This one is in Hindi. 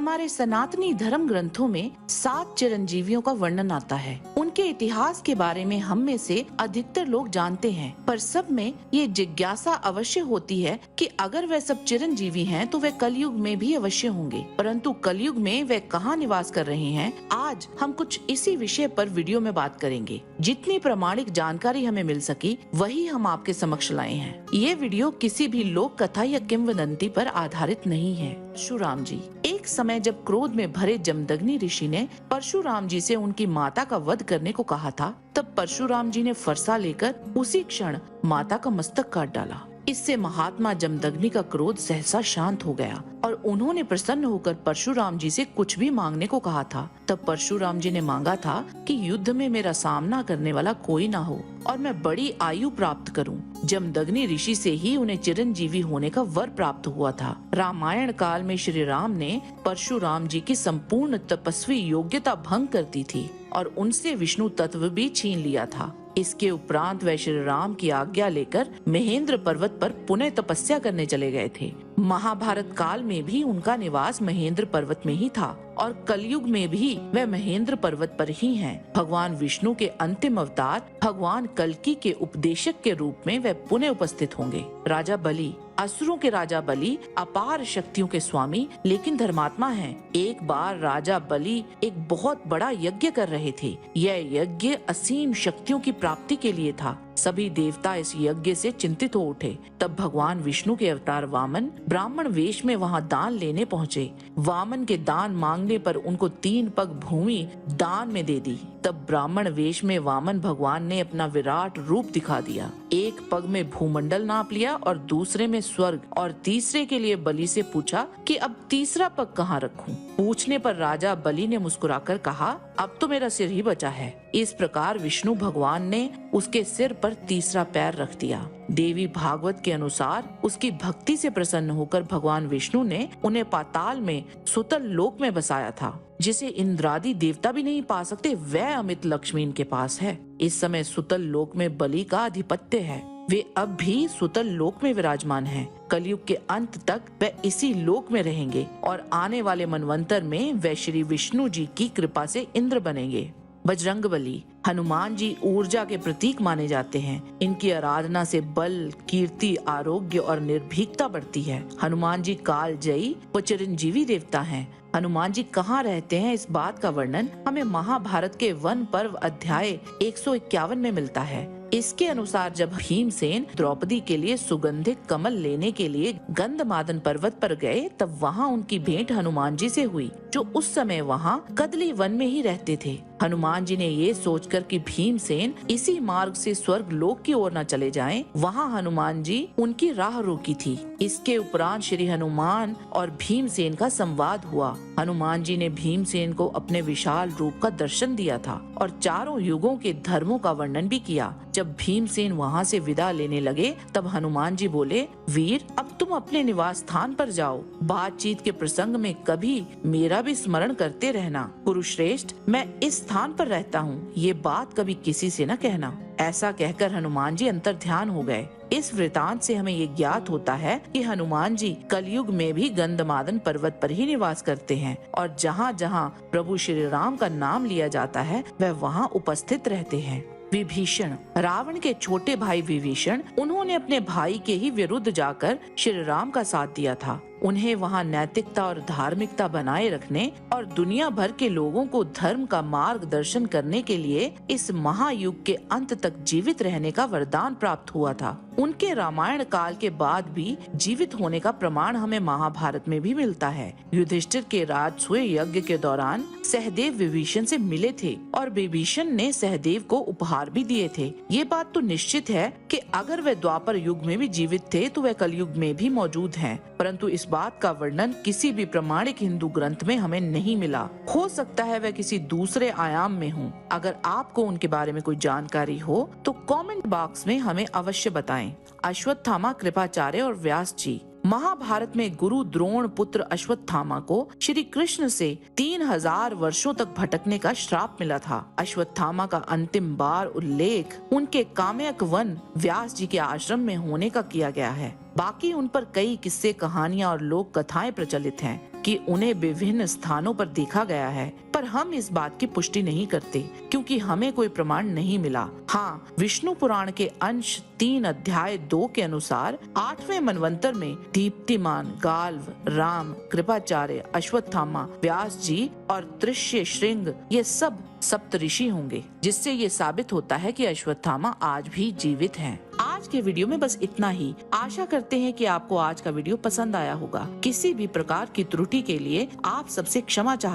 हमारे सनातनी धर्म ग्रंथों में 7 चिरंजीवियों का वर्णन आता है। उनके इतिहास के बारे में हम में से अधिकतर लोग जानते हैं, पर सब में ये जिज्ञासा अवश्य होती है कि अगर वे सब चिरंजीवी हैं तो वे कलयुग में भी अवश्य होंगे, परंतु कलयुग में वे कहाँ निवास कर रहे हैं, आज हम कुछ इसी विषय पर वीडियो में बात करेंगे। जितनी प्रामाणिक जानकारी हमें मिल सकी वही हम आपके समक्ष लाए हैं। ये वीडियो किसी भी लोक कथा या किंवदंती पर आधारित नहीं है। परशुराम जी। एक समय जब क्रोध में भरे जमदग्नि ऋषि ने परशुराम जी से उनकी माता का वध करने को कहा था, तब परशुराम जी ने फरसा लेकर उसी क्षण माता का मस्तक काट डाला। इससे महात्मा जमदग्नि का क्रोध सहसा शांत हो गया और उन्होंने प्रसन्न होकर परशुराम जी से कुछ भी मांगने को कहा था। तब परशुराम जी ने मांगा था कि युद्ध में मेरा सामना करने वाला कोई ना हो और मैं बड़ी आयु प्राप्त करूं। जमदग्नि ऋषि से ही उन्हें चिरंजीवी होने का वर प्राप्त हुआ था। रामायण काल में श्री राम ने परशुराम जी की संपूर्ण तपस्वी योग्यता भंग कर दी थी और उनसे विष्णु तत्व भी छीन लिया था। इसके उपरांत वे श्री राम की आज्ञा लेकर महेंद्र पर्वत पर पुनः तपस्या करने चले गए थे। महाभारत काल में भी उनका निवास महेंद्र पर्वत में ही था और कलयुग में भी वे महेंद्र पर्वत पर ही हैं। भगवान विष्णु के अंतिम अवतार भगवान कल्कि के उपदेशक के रूप में वे पुनः उपस्थित होंगे। राजा बलि, असुरों के राजा बलि अपार शक्तियों के स्वामी लेकिन धर्मात्मा हैं। एक बार राजा बलि एक बहुत बड़ा यज्ञ कर रहे थे। यह यज्ञ असीम शक्तियों की प्राप्ति के लिए था। सभी देवता इस यज्ञ से चिंतित हो उठे। तब भगवान विष्णु के अवतार वामन ब्राह्मण वेश में वहां दान लेने पहुँचे। वामन के दान मांगने पर उनको 3 पग भूमि दान में दे दी। तब ब्राह्मण वेश में वामन भगवान ने अपना विराट रूप दिखा दिया। एक पग में भूमंडल नाप लिया और दूसरे में स्वर्ग और तीसरे के लिए बलि से पूछा कि अब तीसरा पग कहाँ रखूं। पूछने पर राजा बलि ने मुस्कुराकर कहा, अब तो मेरा सिर ही बचा है। इस प्रकार विष्णु भगवान ने उसके सिर पर तीसरा पैर रख दिया। देवी भागवत के अनुसार उसकी भक्ति से प्रसन्न होकर भगवान विष्णु ने उन्हें पाताल में सुतल लोक में बसाया था, जिसे इंद्रादि देवता भी नहीं पा सकते। वह अमित लक्ष्मी इनके पास है। इस समय सुतल लोक में बलि का आधिपत्य है। वे अब भी सुतल लोक में विराजमान हैं। कलयुग के अंत तक वे इसी लोक में रहेंगे और आने वाले मनवंतर में वे श्री विष्णु जी की कृपा से इंद्र बनेंगे। बजरंगबली, हनुमान जी ऊर्जा के प्रतीक माने जाते हैं। इनकी आराधना से बल, कीर्ति, आरोग्य और निर्भीकता बढ़ती है। हनुमान जी कालजयी व चिरंजीवी देवता हैं। हनुमान जी कहाँ रहते हैं, इस बात का वर्णन हमें महाभारत के वन पर्व अध्याय 151 में मिलता है। इसके अनुसार जब भीमसेन द्रौपदी के लिए सुगंधित कमल लेने के लिए गंधमादन पर्वत पर गए, तब वहाँ उनकी भेंट हनुमान जी से हुई, जो उस समय वहाँ कदली वन में ही रहते थे। हनुमान जी ने ये सोचकर कि भीमसेन इसी मार्ग से स्वर्ग लोक की ओर न चले जाएं, वहाँ हनुमान जी उनकी राह रोकी थी। इसके उपरांत श्री हनुमान और भीमसेन का संवाद हुआ। हनुमान जी ने भीमसेन को अपने विशाल रूप का दर्शन दिया था और चारों युगों के धर्मों का वर्णन भी किया। जब भीमसेन वहाँ से विदा लेने लगे, तब हनुमान जी बोले, वीर, अब तुम अपने निवास स्थान पर जाओ। बातचीत के प्रसंग में कभी मेरा भी स्मरण करते रहना। कुरुश्रेष्ठ, मैं इस स्थान पर रहता हूँ, ये बात कभी किसी से न कहना। ऐसा कहकर हनुमान जी अंतर ध्यान हो गए। इस वृतांत से हमें ये ज्ञात होता है कि हनुमान जी कलयुग में भी गंधमादन पर्वत पर ही निवास करते हैं और जहाँ जहाँ प्रभु श्री राम का नाम लिया जाता है वह वहाँ उपस्थित रहते हैं। विभीषण, रावण के छोटे भाई विभीषण, उन्होंने अपने भाई के ही विरुद्ध जाकर श्री राम का साथ दिया था। उन्हें वहाँ नैतिकता और धार्मिकता बनाए रखने और दुनिया भर के लोगों को धर्म का मार्गदर्शन करने के लिए इस महायुग के अंत तक जीवित रहने का वरदान प्राप्त हुआ था। उनके रामायण काल के बाद भी जीवित होने का प्रमाण हमें महाभारत में भी मिलता है। युधिष्ठिर के राजसूय यज्ञ के दौरान सहदेव विभीषण से मिले थे और विभीषण ने सहदेव को उपहार भी दिए थे। ये बात तो निश्चित है कि अगर वे द्वापर युग में भी जीवित थे तो वे कलयुग में भी मौजूद हैं, परंतु इस बात का वर्णन किसी भी प्रमाणिक हिंदू ग्रंथ में हमें नहीं मिला। हो सकता है वह किसी दूसरे आयाम में हों। अगर आपको उनके बारे में कोई जानकारी हो तो कमेंट बॉक्स में हमें अवश्य बताएं। अश्वत्थामा, कृपाचार्य और व्यास जी। महाभारत में गुरु द्रोण पुत्र अश्वत्थामा को श्री कृष्ण से 3000 वर्षों तक भटकने का श्राप मिला था। अश्वत्थामा का अंतिम बार उल्लेख उनके काम्यक वन व्यास जी के आश्रम में होने का किया गया है। बाकी उन पर कई किस्से, कहानियां और लोक कथाएं प्रचलित हैं। कि उन्हें विभिन्न स्थानों पर देखा गया है, पर हम इस बात की पुष्टि नहीं करते क्योंकि हमें कोई प्रमाण नहीं मिला। हाँ, विष्णु पुराण के अंश 3 अध्याय 2 के अनुसार 8वें मनवंतर में दीप्तिमान, गाल्व, राम, कृपाचार्य, अश्वत्थामा, व्यास जी और तृष्य श्रृंग ये सब सप्तऋषि होंगे, जिससे ये साबित होता है कि अश्वत्थामा आज भी जीवित हैं। आज के वीडियो में बस इतना ही। आशा करते हैं कि आपको आज का वीडियो पसंद आया होगा। किसी भी प्रकार की त्रुटि के लिए आप सबसे क्षमा चाहते